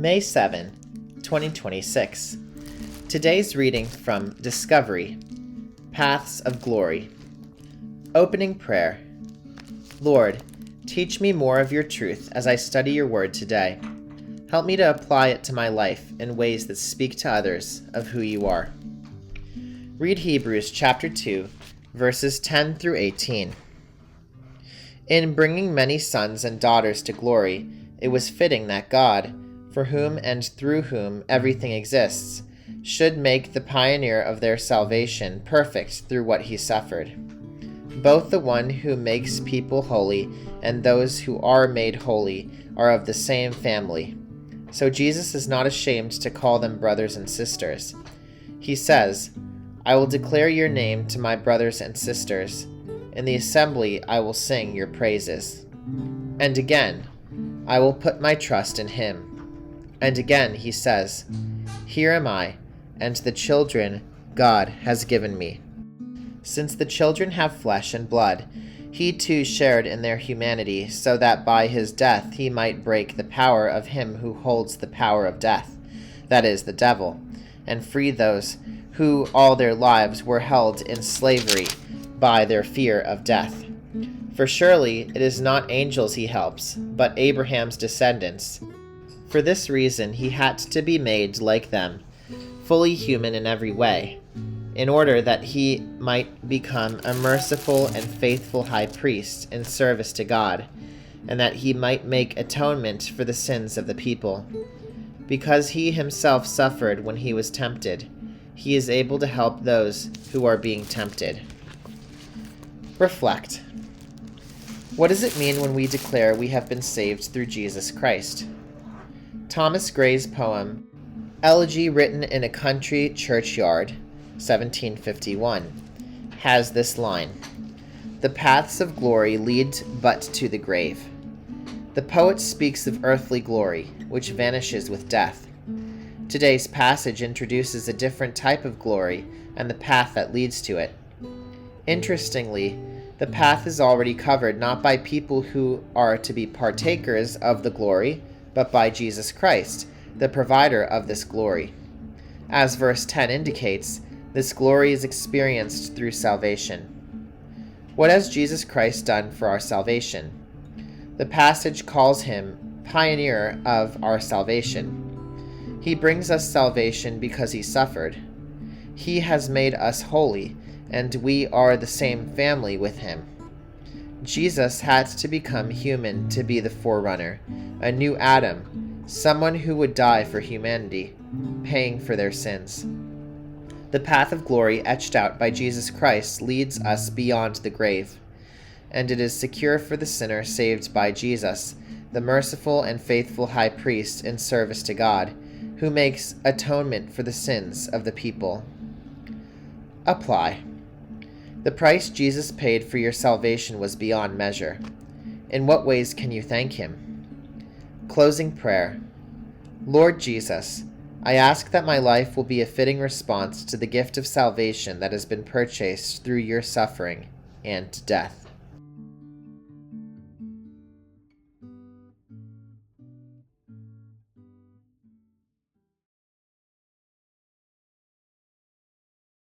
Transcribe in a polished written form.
May 7, 2026. Today's reading from Discovery, Paths of Glory. Opening prayer. Lord, teach me more of your truth as I study your word today. Help me to apply it to my life in ways that speak to others of who you are. Read Hebrews chapter 2, verses 10 through 18. In bringing many sons and daughters to glory, it was fitting that God, for whom and through whom everything exists, should make the pioneer of their salvation perfect through what he suffered. Both the one who makes people holy and those who are made holy are of the same family. So Jesus is not ashamed to call them brothers and sisters. He says, "I will declare your name to my brothers and sisters. In the assembly I will sing your praises." And again, "I will put my trust in him." And again he says, "Here am I, and the children God has given me." Since the children have flesh and blood, he too shared in their humanity, so that by his death he might break the power of him who holds the power of death, that is, the devil, and free those who all their lives were held in slavery by their fear of death. For surely it is not angels he helps, but Abraham's descendants. For this reason he had to be made like them, fully human in every way, in order that he might become a merciful and faithful high priest in service to God, and that he might make atonement for the sins of the people. Because he himself suffered when he was tempted, he is able to help those who are being tempted. Reflect. What does it mean when we declare we have been saved through Jesus Christ? Thomas Gray's poem, Elegy Written in a Country Churchyard, 1751, has this line: "The paths of glory lead but to the grave." The poet speaks of earthly glory, which vanishes with death. Today's passage introduces a different type of glory and the path that leads to it. Interestingly, the path is already covered not by people who are to be partakers of the glory, but by Jesus Christ, the provider of this glory. As verse 10 indicates, this glory is experienced through salvation. What has Jesus Christ done for our salvation? The passage calls him pioneer of our salvation. He brings us salvation because he suffered. He has made us holy, and we are the same family with him. Jesus had to become human to be the forerunner, a new Adam, someone who would die for humanity, paying for their sins. The path of glory etched out by Jesus Christ leads us beyond the grave, and it is secure for the sinner saved by Jesus, the merciful and faithful high priest in service to God, who makes atonement for the sins of the people. Apply. The price Jesus paid for your salvation was beyond measure. In what ways can you thank him? Closing prayer. Lord Jesus, I ask that my life will be a fitting response to the gift of salvation that has been purchased through your suffering and death.